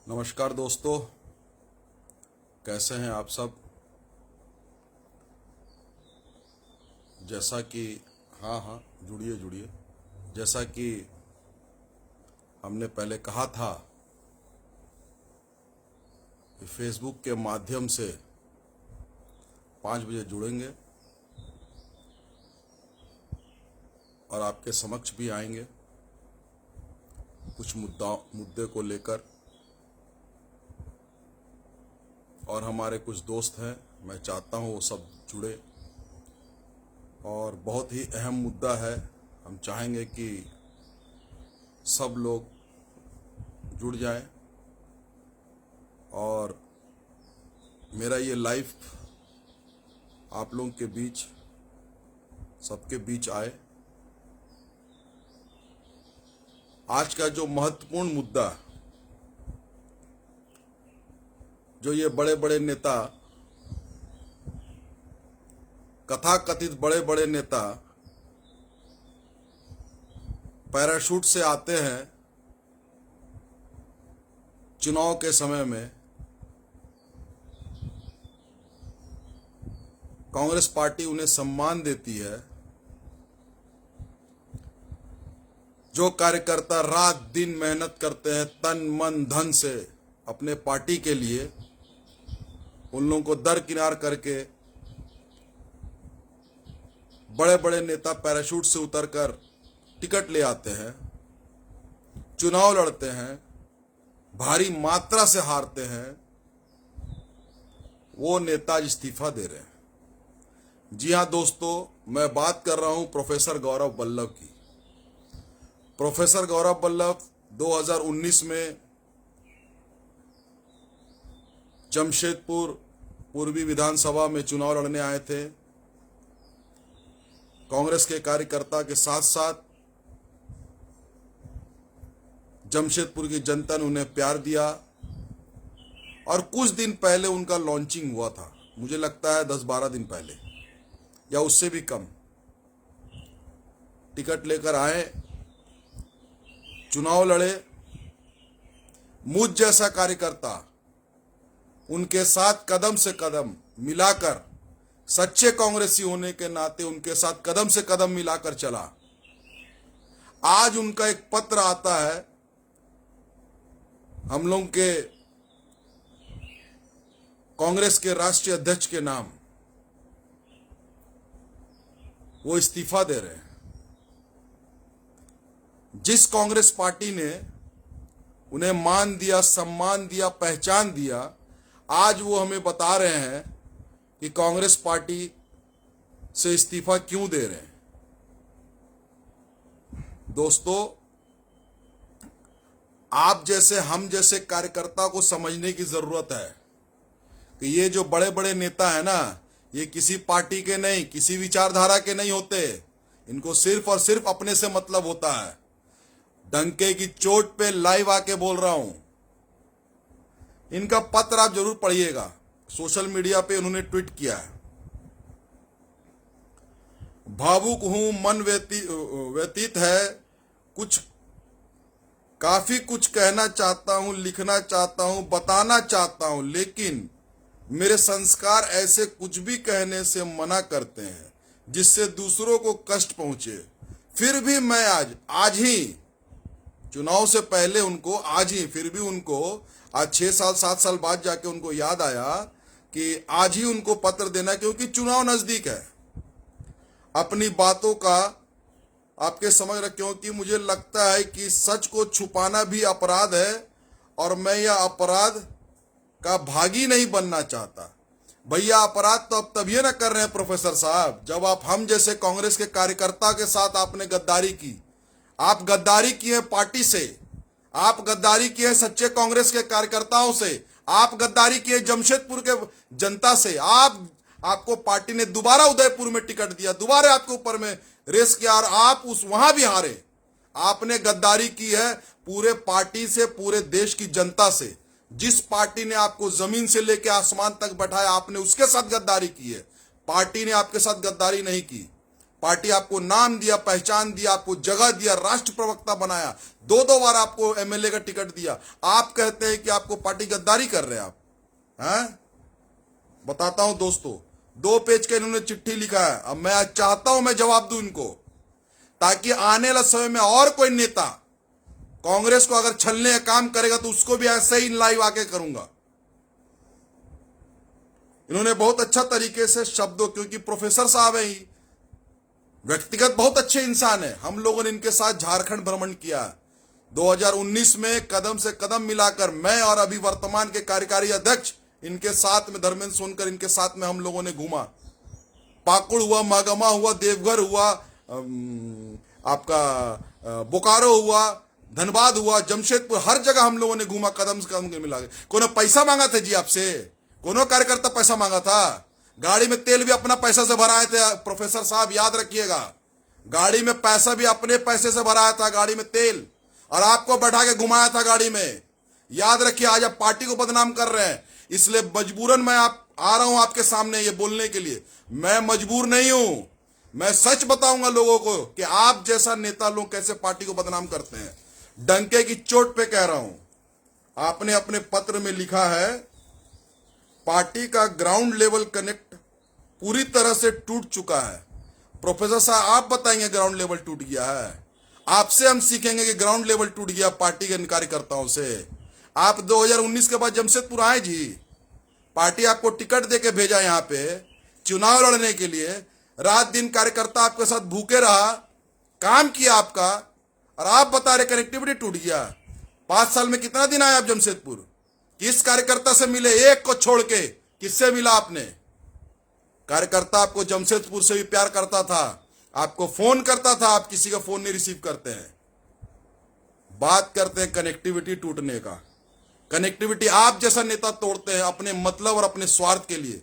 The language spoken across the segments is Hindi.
नमस्कार दोस्तों, कैसे हैं आप सब। जैसा कि हाँ, जुड़िए जुड़िए। जैसा कि हमने पहले कहा था कि फेसबुक के माध्यम से 5 बजे जुड़ेंगे और आपके समक्ष भी आएंगे कुछ मुद्दे को लेकर। और हमारे कुछ दोस्त हैं, मैं चाहता हूँ वो सब जुड़े। और बहुत ही अहम मुद्दा है, हम चाहेंगे कि सब लोग जुड़ जाएं और मेरा ये लाइव आप लोगों के बीच, सबके बीच आए। आज का जो महत्वपूर्ण मुद्दा, जो ये बड़े बड़े नेता, कथाकथित बड़े बड़े नेता पैराशूट से आते हैं चुनाव के समय में, कांग्रेस पार्टी उन्हें सम्मान देती है। जो कार्यकर्ता रात दिन मेहनत करते हैं तन मन धन से अपने पार्टी के लिए, उन लोगों को दरकिनार करके बड़े बड़े नेता पैराशूट से उतरकर टिकट ले आते हैं, चुनाव लड़ते हैं, भारी मात्रा से हारते हैं। वो नेता इस्तीफा दे रहे हैं। जी हां दोस्तों, मैं बात कर रहा हूं प्रोफेसर गौरव वल्लभ की। प्रोफेसर गौरव वल्लभ 2019 में जमशेदपुर पूर्वी विधानसभा में चुनाव लड़ने आए थे। कांग्रेस के कार्यकर्ता के साथ साथ जमशेदपुर की जनता ने उन्हें प्यार दिया और कुछ दिन पहले उनका लॉन्चिंग हुआ था। मुझे लगता है 10-12 दिन पहले या उससे भी कम। टिकट लेकर आए, चुनाव लड़े। मुझ जैसा कार्यकर्ता उनके साथ कदम से कदम मिलाकर, सच्चे कांग्रेसी होने के नाते उनके साथ कदम से कदम मिलाकर चला। आज उनका एक पत्र आता है, हम लोग के कांग्रेस के राष्ट्रीय अध्यक्ष के नाम, वो इस्तीफा दे रहे हैं। जिस कांग्रेस पार्टी ने उन्हें मान दिया, सम्मान दिया, पहचान दिया, आज वो हमें बता रहे हैं कि कांग्रेस पार्टी से इस्तीफा क्यों दे रहे हैं। दोस्तों, आप जैसे, हम जैसे कार्यकर्ता को समझने की जरूरत है कि ये जो बड़े बड़े नेता है ना, ये किसी पार्टी के नहीं, किसी विचारधारा के नहीं होते। इनको सिर्फ और सिर्फ अपने से मतलब होता है। डंके की चोट पे लाइव आके बोल रहा हूं। इनका पत्र आप जरूर पढ़िएगा, सोशल मीडिया पे उन्होंने ट्वीट किया है। भावुक हूं, मन व्यतीत है, काफी कुछ कहना चाहता हूं, लिखना चाहता हूं, बताना चाहता हूं, लेकिन मेरे संस्कार ऐसे कुछ भी कहने से मना करते हैं जिससे दूसरों को कष्ट पहुंचे। फिर भी मैं आज ही, चुनाव से पहले उनको आज ही, फिर भी उनको आज 6 साल 7 साल बाद जाके उनको याद आया कि आज ही उनको पत्र देना, क्योंकि चुनाव नजदीक है। अपनी बातों का आपके समझ रख, क्योंकि मुझे लगता है कि सच को छुपाना भी अपराध है और मैं यह अपराध का भागी नहीं बनना चाहता। भैया, अपराध तो अब तभी ना कर रहे हैं प्रोफेसर साहब, जब आप हम जैसे कांग्रेस के कार्यकर्ता के साथ आपने गद्दारी की। आप गद्दारी किए पार्टी से, आप गद्दारी किए सच्चे कांग्रेस के कार्यकर्ताओं से, आप गद्दारी किए जमशेदपुर के जनता से। आपको पार्टी ने दोबारा उदयपुर में टिकट दिया, दोबारा आपके ऊपर में रेस किया और आप वहां भी हारे। आपने गद्दारी की है पूरे पार्टी से, पूरे देश की जनता से। जिस पार्टी ने आपको जमीन से लेकर आसमान तक बैठाया, आपने उसके साथ गद्दारी की है। पार्टी ने आपके साथ गद्दारी नहीं की। पार्टी आपको नाम दिया, पहचान दिया, आपको जगह दिया, राष्ट्र प्रवक्ता बनाया, दो दो बार आपको एमएलए का टिकट दिया। आप कहते हैं कि आपको पार्टी गद्दारी कर रहे हैं आप, हैं? बताता हूं दोस्तों, 2 पेज का इन्होंने चिट्ठी लिखा है। अब मैं आज चाहता हूं मैं जवाब दूं इनको, ताकि आने वाले समय में और कोई नेता कांग्रेस को अगर छलने का काम करेगा तो उसको भी ऐसे ही लाइव आके करूंगा। इन्होंने बहुत अच्छा तरीके से शब्दों, क्योंकि प्रोफेसर साहब है ही, व्यक्तिगत बहुत अच्छे इंसान है। हम लोगों ने इनके साथ झारखंड भ्रमण किया 2019 में, कदम से कदम मिलाकर मैं और अभी वर्तमान के कार्यकारी अध्यक्ष इनके साथ में, धर्मेंद्र सोनकर, इनके साथ में हम लोगों ने घूमा। पाकुड़ हुआ, मागमा हुआ, देवघर हुआ, आपका बोकारो हुआ, धनबाद हुआ, जमशेदपुर, हर जगह हम लोगों ने घूमा, कदम से कदम मिला के। कोनो पैसा मांगा था जी आपसे? कोनो कार्यकर्ता पैसा मांगा था? गाड़ी में तेल भी अपना पैसा से भराए थे प्रोफेसर साहब, याद रखिएगा। गाड़ी में पैसा भी अपने पैसे से भराया था, गाड़ी में तेल, और आपको बैठा के घुमाया था गाड़ी में। याद रखिए, आज आप पार्टी को बदनाम कर रहे हैं, इसलिए मजबूरन मैं आ रहा हूं आपके सामने ये बोलने के लिए। मैं मजबूर नहीं हूं, मैं सच बताऊंगा लोगों को कि आप जैसा नेता लोग कैसे पार्टी को बदनाम करते हैं। डंके की चोट पे कह रहा हूं। आपने अपने पत्र में लिखा है, पार्टी का ग्राउंड लेवल कनेक्ट पूरी तरह से टूट चुका है। प्रोफेसर साहब आप बताएंगे ग्राउंड लेवल टूट गया है? आपसे हम सीखेंगे कि ग्राउंड लेवल टूट गया पार्टी के कार्यकर्ताओं से। आप 2019 के बाद जमशेदपुर आए जी, पार्टी आपको टिकट देके भेजा यहां पे चुनाव लड़ने के लिए। रात दिन कार्यकर्ता आपके साथ भूखे रहा, काम किया आपका, और आप बता रहे कनेक्टिविटी टूट गया। 5 साल में कितना दिन आए आप जमशेदपुर? किस कार्यकर्ता से मिले? एक को छोड़ के किससे मिला आपने? कार्यकर्ता आपको जमशेदपुर से भी प्यार करता था, आपको फोन करता था, आप किसी का फोन नहीं रिसीव करते हैं। बात करते हैं कनेक्टिविटी टूटने का। कनेक्टिविटी आप जैसा नेता तोड़ते हैं अपने मतलब और अपने स्वार्थ के लिए।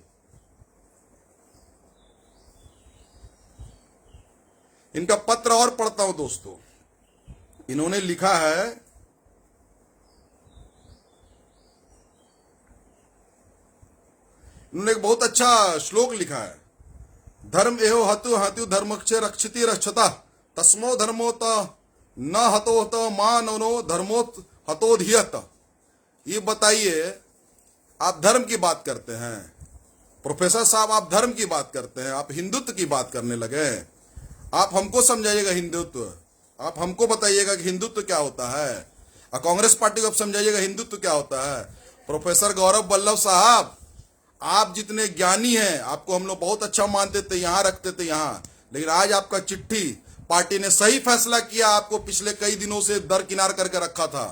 इनका पत्र और पढ़ता हूं दोस्तों। इन्होंने लिखा है, इन्होंने एक बहुत अच्छा श्लोक लिखा है, धर्म एहो हतु हतु धर्मक्षे रक्षति रक्षता तस्मो धर्मोत न हतोत मानो धर्मोत हतोधियत। ये बताइए, आप धर्म की बात करते हैं प्रोफेसर साहब, आप धर्म की बात करते हैं, आप हिंदुत्व की बात करने लगे। आप हमको समझाइएगा हिंदुत्व, आप हमको बताइएगा कि हिंदुत्व क्या होता है, और कांग्रेस पार्टी को आप समझाइएगा हिंदुत्व क्या होता है। प्रोफेसर गौरव वल्लभ साहब, आप जितने ज्ञानी हैं, आपको हम लोग बहुत अच्छा मानते थे, यहां रखते थे यहां, लेकिन आज आपका चिट्ठी, पार्टी ने सही फैसला किया, आपको पिछले कई दिनों से दरकिनार करके रखा था।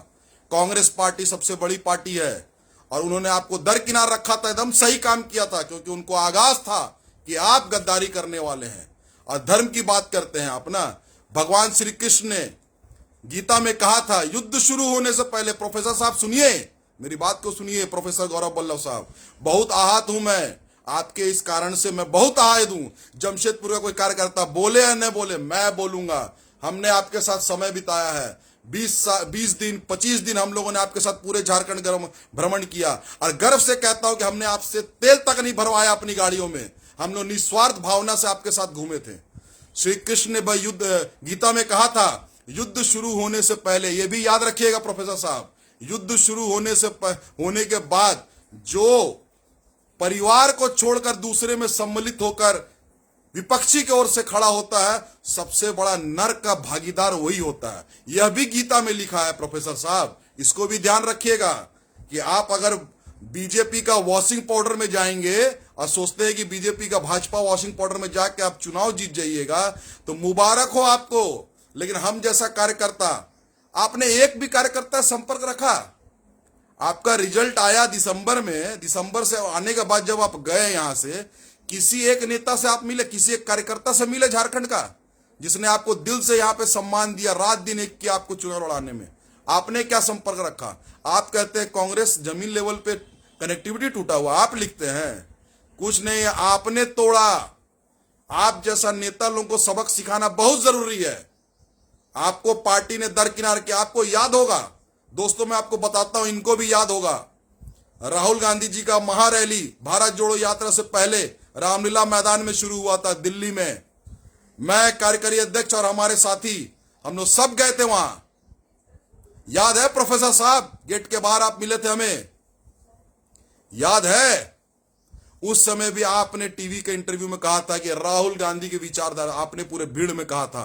कांग्रेस पार्टी सबसे बड़ी पार्टी है और उन्होंने आपको दरकिनार रखा था, एकदम सही काम किया था, क्योंकि उनको आगाज था कि आप गद्दारी करने वाले हैं। और धर्म की बात करते हैं आप ना, भगवान श्री कृष्ण ने गीता में कहा था, युद्ध शुरू होने से पहले, प्रोफेसर साहब सुनिए मेरी बात को, सुनिए प्रोफेसर गौरव वल्लभ साहब, बहुत आहत हूं मैं आपके इस कारण से, मैं बहुत आहत हूं। जमशेदपुर का कोई कार्यकर्ता बोले या न बोले, मैं बोलूंगा। हमने आपके साथ समय बिताया है, 20 दिन 25 दिन हम लोगों ने आपके साथ पूरे झारखंड भ्रमण किया, और गर्व से कहता हूं कि हमने आपसे तेल तक नहीं भरवाया अपनी गाड़ियों में। हम लोग निस्वार्थ भावना से आपके साथ घूमे थे। श्री कृष्ण ने युद्ध, गीता में कहा था, युद्ध शुरू होने से पहले, यह भी याद रखिएगा प्रोफेसर साहब, युद्ध शुरू होने के बाद जो परिवार को छोड़कर दूसरे में सम्मिलित होकर विपक्षी की ओर से खड़ा होता है, सबसे बड़ा नरक का भागीदार वही होता है। यह भी गीता में लिखा है प्रोफेसर साहब, इसको भी ध्यान रखिएगा कि आप अगर बीजेपी का वॉशिंग पाउडर में जाएंगे और सोचते हैं कि बीजेपी का भाजपा वॉशिंग पाउडर में जाके आप चुनाव जीत जाइएगा, तो मुबारक हो आपको। लेकिन हम जैसा कार्यकर्ता, आपने एक भी कार्यकर्ता संपर्क रखा? आपका रिजल्ट आया दिसंबर में, दिसंबर से आने के बाद जब आप गए यहां से, किसी एक नेता से आप मिले, किसी एक कार्यकर्ता से मिले झारखंड का, जिसने आपको दिल से यहां पे सम्मान दिया, रात दिन एक किया आपको चुनाव लड़ाने में? आपने क्या संपर्क रखा? आप कहते हैं कांग्रेस जमीन लेवल पे कनेक्टिविटी टूटा हुआ, आप लिखते हैं कुछ नहीं, आपने तोड़ा। आप जैसा नेता लोगों को सबक सिखाना बहुत जरूरी है। आपको पार्टी ने दरकिनार किया, आपको याद होगा दोस्तों, मैं आपको बताता हूं, इनको भी याद होगा, राहुल गांधी जी का महारैली भारत जोड़ो यात्रा से पहले रामलीला मैदान में शुरू हुआ था दिल्ली में। मैं कार्यकारी अध्यक्ष और हमारे साथी हम लोग सब गए थे वहां। याद है प्रोफेसर साहब, गेट के बाहर आप मिले थे हमें, याद है? उस समय भी आपने टीवी के इंटरव्यू में कहा था कि राहुल गांधी की विचारधारा, आपने पूरे भीड़ में कहा था,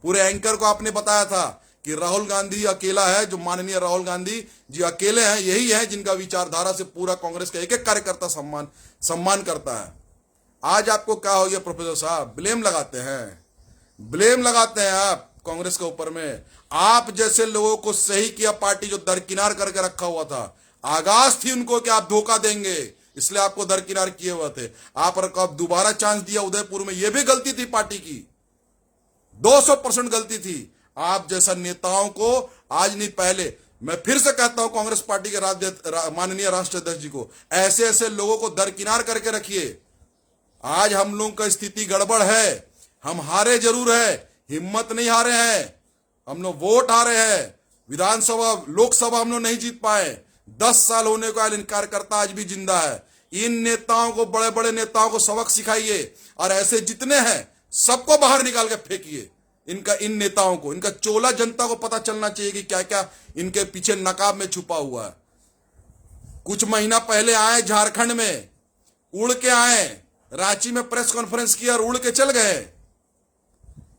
पूरे एंकर को आपने बताया था कि राहुल गांधी अकेला है, जो माननीय राहुल गांधी जी अकेले हैं, यही है जिनका विचारधारा से पूरा कांग्रेस का एक एक कार्यकर्ता सम्मान करता है। आज आपको क्या हो गया प्रोफेसर साहब? ब्लेम लगाते हैं आप कांग्रेस के ऊपर में। आप जैसे लोगों को सही किया पार्टी जो दरकिनार करके रखा हुआ था, आगाज थी उनको कि आप धोखा देंगे, इसलिए आपको दरकिनार किए हुए थे। आप दोबारा चांस दिया उदयपुर में, यह भी गलती थी पार्टी की, 200% गलती थी। आप जैसा नेताओं को आज नहीं पहले, मैं फिर से कहता हूं कांग्रेस पार्टी के माननीय राष्ट्रीय अध्यक्ष जी को, ऐसे ऐसे लोगों को दरकिनार करके रखिए। आज हम लोगों का स्थिति गड़बड़ है, हम हारे जरूर है, हिम्मत नहीं हारे हैं, हम लोग वोट हारे हैं, विधानसभा लोकसभा हम लोग नहीं जीत पाए, 10 साल होने को आए, कार्यकर्ता आज भी जिंदा है। इन नेताओं को, बड़े बड़े नेताओं को सबक सिखाइए और ऐसे जितने हैं सबको बाहर निकाल के फेंकिए। इन नेताओं को, इनका चोला जनता को पता चलना चाहिए कि क्या क्या इनके पीछे नकाब में छुपा हुआ है। कुछ महीना पहले आए झारखंड में, उड़ के आए, रांची में प्रेस कॉन्फ्रेंस किया और उड़ के चल गए।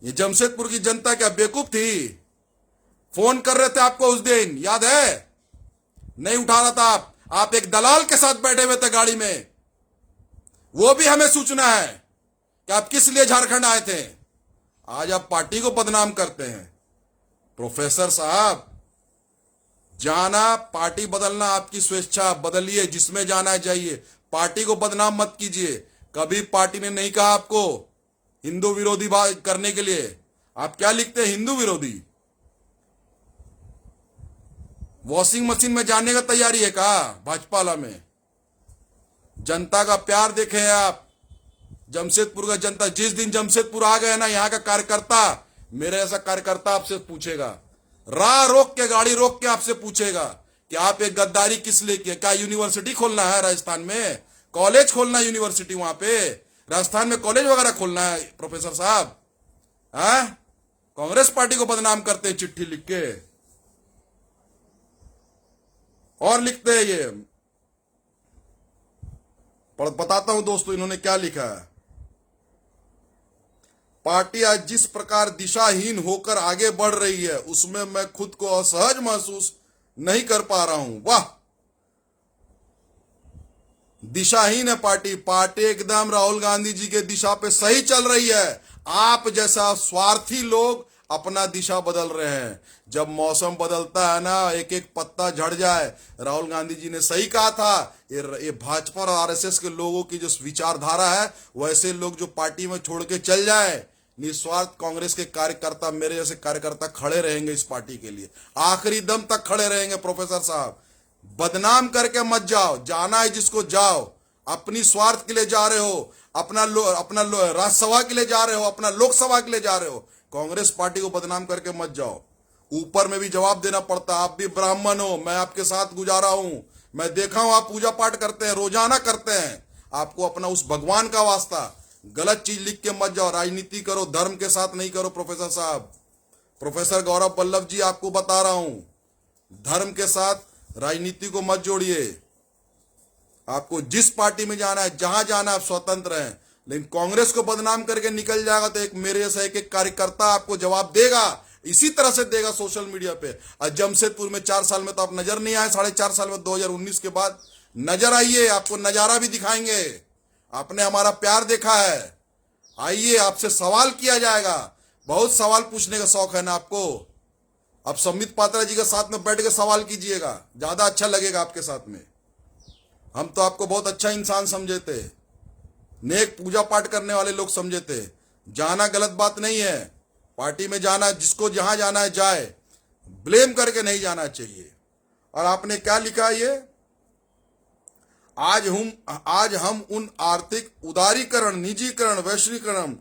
ये जमशेदपुर की जनता क्या बेवकूफ थी? फोन कर रहे थे आपको उस दिन, याद है? नहीं उठा रहा था आप एक दलाल के साथ बैठे हुए थे गाड़ी में। वो भी हमें सूचना है कि आप किस लिए झारखंड आए थे। आज आप पार्टी को बदनाम करते हैं। प्रोफेसर साहब, जाना, पार्टी बदलना आपकी स्वेच्छा, बदलिए, जिसमें जाना है जाइए, पार्टी को बदनाम मत कीजिए। कभी पार्टी ने नहीं कहा आपको हिंदू विरोधी बात करने के लिए। आप क्या लिखते हैं? हिंदू विरोधी। वॉशिंग मशीन में जाने का तैयारी है का भाजपा में? जनता का प्यार देखे आप, जमशेदपुर का जनता। जिस दिन जमशेदपुर आ गए ना, यहाँ का कार्यकर्ता, मेरे ऐसा कार्यकर्ता आपसे पूछेगा, राह रोक के, गाड़ी रोक के आपसे पूछेगा कि आप एक गद्दारी किस लिए किया? क्या यूनिवर्सिटी खोलना है राजस्थान में? कॉलेज खोलना है यूनिवर्सिटी वहां पे? राजस्थान में कॉलेज वगैरह खोलना है प्रोफेसर साहब? कांग्रेस पार्टी को बदनाम करते हैं चिट्ठी लिख के। और लिखते हैं ये, बताता हूं दोस्तों इन्होंने क्या लिखा है। पार्टी आज जिस प्रकार दिशाहीन होकर आगे बढ़ रही है, उसमें मैं खुद को असहज महसूस नहीं कर पा रहा हूं। वाह, दिशाहीन है पार्टी एकदम राहुल गांधी जी के दिशा पे सही चल रही है। आप जैसा स्वार्थी लोग अपना दिशा बदल रहे हैं। जब मौसम बदलता है ना, एक एक पत्ता झड़ जाए। राहुल गांधी जी ने सही कहा था, ये भाजपा और आरएसएस के लोगों की जो विचारधारा है, वैसे लोग जो पार्टी में छोड़ के चल जाए, निस्वार्थ कांग्रेस के कार्यकर्ता, मेरे जैसे कार्यकर्ता खड़े रहेंगे इस पार्टी के लिए, आखिरी दम तक खड़े रहेंगे। प्रोफेसर साहब, बदनाम करके मत जाओ, जाना है जिसको जाओ। अपनी स्वार्थ के लिए जा रहे हो, अपना राज्यसभा के लिए जा रहे हो, अपना लोकसभा के लिए जा रहे हो, कांग्रेस पार्टी को बदनाम करके मत जाओ। ऊपर में भी जवाब देना पड़ता। आप भी ब्राह्मण हो, मैं आपके साथ गुजारा हूं, मैं देखा हूं आप पूजा पाठ करते हैं, रोजाना करते हैं। आपको अपना उस भगवान का वास्ता, गलत चीज लिख के मत जाओ। राजनीति करो, धर्म के साथ नहीं करो। प्रोफेसर साहब, प्रोफेसर गौरव वल्लभ जी, आपको बता रहा हूं, धर्म के साथ राजनीति को मत जोड़िए। आपको जिस पार्टी में जाना है, जहां जाना है, आप स्वतंत्र हैं। लेकिन कांग्रेस को बदनाम करके निकल जाएगा तो एक मेरे जैसा एक कार्यकर्ता आपको जवाब देगा, इसी तरह से देगा सोशल मीडिया पे। और जमशेदपुर में 4 साल में तो आप नजर नहीं आए, 4.5 साल में 2019 के बाद नजर आइए, आपको नजारा भी दिखाएंगे। आपने हमारा प्यार देखा है, आइए, आपसे सवाल किया जाएगा। बहुत सवाल पूछने का शौक है ना आपको। अब संबित पात्रा जी के साथ में बैठ के सवाल कीजिएगा, ज्यादा अच्छा लगेगा आपके साथ में। हम तो आपको बहुत अच्छा इंसान समझे थे, नेक पूजा पाठ करने वाले लोग समझे थे। जाना गलत बात नहीं है, पार्टी में जाना, जिसको जहां जाना है जाए, ब्लेम करके नहीं जाना चाहिए। और आपने क्या लिखा? ये आज हम उन आर्थिक उदारीकरण, निजीकरण, वैश्वीकरण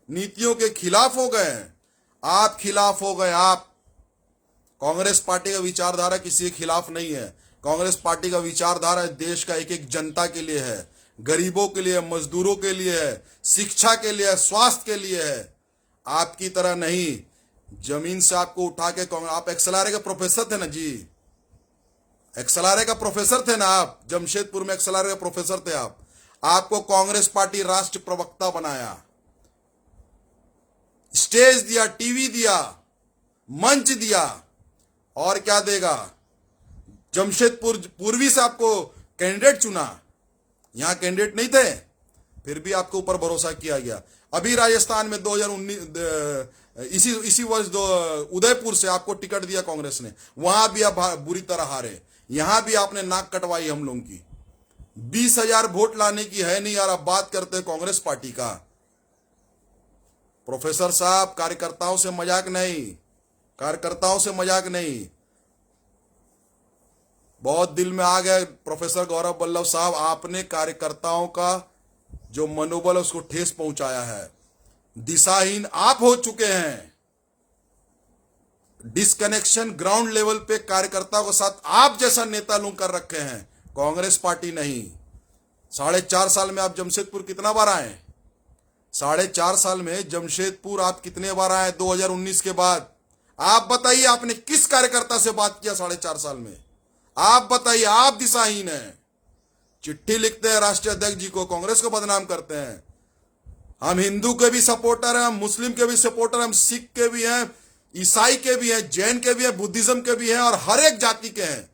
नीतियों के खिलाफ हो गए हैं। आप खिलाफ हो गए। आप, कांग्रेस पार्टी का विचारधारा किसी के खिलाफ नहीं है। कांग्रेस पार्टी का विचारधारा देश का एक एक जनता के लिए है, गरीबों के लिए, मजदूरों के लिए है, शिक्षा के लिए है, स्वास्थ्य के लिए है। आपकी तरह नहीं, जमीन से आपको उठा के कांग्रेस, आप एक्सएलआरए के प्रोफेसर थे ना जी, एक्सएलआरए का प्रोफेसर थे ना आप, जमशेदपुर में एक्सएलआरए का प्रोफेसर थे आप। आपको कांग्रेस पार्टी राष्ट्र प्रवक्ता बनाया, स्टेज दिया, टीवी दिया, मंच दिया, और क्या देगा। जमशेदपुर पूर्वी से आपको कैंडिडेट चुना, यहां कैंडिडेट नहीं थे, फिर भी आपके ऊपर भरोसा किया गया। अभी राजस्थान में 2019 इसी वर्ष उदयपुर से आपको टिकट दिया कांग्रेस ने, वहां भी आप बुरी तरह हारे। यहां भी आपने नाक कटवाई हम लोगों की। 20,000 वोट लाने की है नहीं यार, अब बात करते हैं कांग्रेस पार्टी का। प्रोफेसर साहब, कार्यकर्ताओं से मजाक नहीं, कार्यकर्ताओं से मजाक नहीं। बहुत दिल में आ गए प्रोफेसर गौरव वल्लभ साहब, आपने कार्यकर्ताओं का जो मनोबल है उसको ठेस पहुंचाया है। दिशाहीन आप हो चुके हैं। डिसकनेक्शन ग्राउंड लेवल पे कार्यकर्ताओं के साथ आप जैसा नेता लोग कर रखे हैं, कांग्रेस पार्टी नहीं। 4.5 साल में आप जमशेदपुर कितना बार आए? 4.5 साल में जमशेदपुर आप कितने बार आए 2019 के बाद? आप बताइए, आपने किस कार्यकर्ता से बात किया 4.5 साल में? आप बताइए, आप दिशाहीन हैं। चिट्ठी लिखते हैं राष्ट्रीय अध्यक्ष जी को, कांग्रेस को बदनाम करते हैं। हम हिंदू के भी सपोर्टर हैं, हम मुस्लिम के भी सपोर्टर हैं, हम सिख के भी हैं, ईसाई के भी हैं, जैन के भी हैं, बुद्धिज्म के भी हैं, और हर एक जाति के हैं।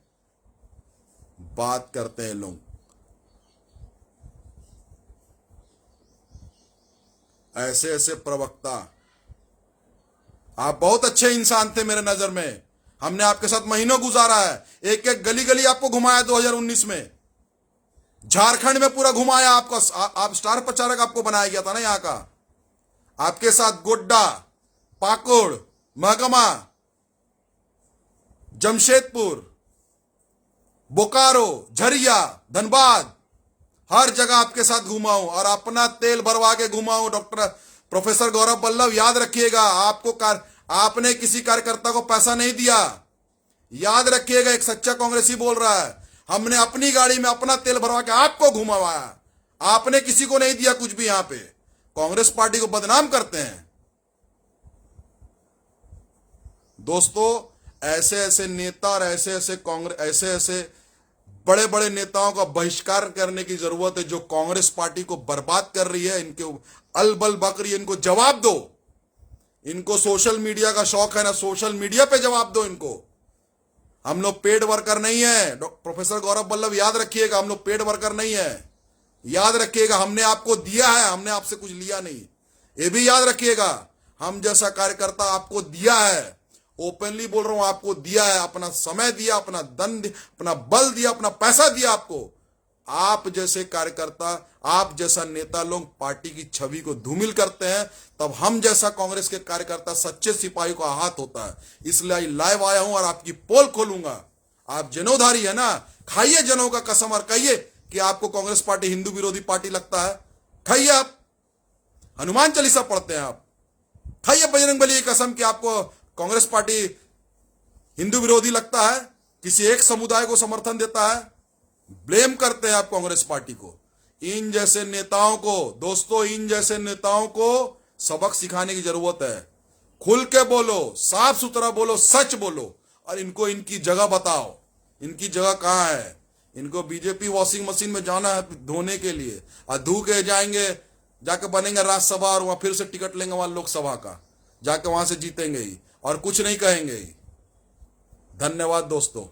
बात करते हैं लोग ऐसे ऐसे प्रवक्ता। आप बहुत अच्छे इंसान थे मेरे नजर में, हमने आपके साथ महीनों गुजारा है, एक एक गली गली आपको घुमाया 2019 में, झारखंड में पूरा घुमाया आपको। आप स्टार प्रचारक आपको बनाया गया था ना यहां का। आपके साथ गोड्डा, पाकुड़, महकमा, जमशेदपुर, बोकारो, झरिया, धनबाद, हर जगह आपके साथ घुमा हूं और अपना तेल भरवा के घुमा हूं। डॉक्टर प्रोफेसर गौरव वल्लभ, याद रखिएगा, आपने किसी कार्यकर्ता को पैसा नहीं दिया, याद रखिएगा। एक सच्चा कांग्रेसी बोल रहा है, हमने अपनी गाड़ी में अपना तेल भरवा के आपको घुमावाया, आपने किसी को नहीं दिया कुछ भी। यहां पे कांग्रेस पार्टी को बदनाम करते हैं। दोस्तों, ऐसे ऐसे नेता और ऐसे ऐसे बड़े बड़े नेताओं का बहिष्कार करने की जरूरत है, जो कांग्रेस पार्टी को बर्बाद कर रही है। इनके अलबल बक रही है, इनको जवाब दो। इनको सोशल मीडिया का शौक है ना, सोशल मीडिया पे जवाब दो इनको। हम लोग पेड वर्कर नहीं है प्रोफेसर गौरव वल्लभ, याद रखिएगा, हम लोग पेड वर्कर नहीं है। याद रखिएगा, हमने आपको दिया है, हमने आपसे कुछ लिया नहीं। ये भी याद रखिएगा, हम जैसा कार्यकर्ता आपको दिया है, ओपनली बोल रहा हूं, आपको दिया है, अपना समय दिया, अपना धन दिया, अपना बल दिया, अपना पैसा दिया आपको। आप जैसे कार्यकर्ता, आप जैसा नेता लोग पार्टी की छवि को धूमिल करते हैं, तब हम जैसा कांग्रेस के कार्यकर्ता, सच्चे सिपाही को आहत होता है। इसलिए लाइव आया हूं और आपकी पोल खोलूंगा। आप जनोधारी है ना, खाइए जनों का कसम और कहिए कि आपको कांग्रेस पार्टी हिंदू विरोधी पार्टी लगता है। खाइए, आप हनुमान चालीसा पढ़ते हैं, आप खाइए बजरंगबली की कसम कि आपको कांग्रेस पार्टी हिंदू विरोधी लगता है, किसी एक समुदाय को समर्थन देता है। ब्लेम करते हैं आप कांग्रेस पार्टी को। इन जैसे नेताओं को, दोस्तों, इन जैसे नेताओं को सबक सिखाने की जरूरत है। खुल के बोलो, साफ सुथरा बोलो, सच बोलो, और इनको इनकी जगह बताओ। इनकी जगह कहां है? इनको बीजेपी वॉशिंग मशीन में जाना है धोने के लिए, और धो के जाएंगे, जाके बनेंगे राज्यसभा, और वहां फिर से टिकट लेंगे वहां लोकसभा का, जाके वहां से जीतेंगे ही, और कुछ नहीं कहेंगे ही। धन्यवाद दोस्तों।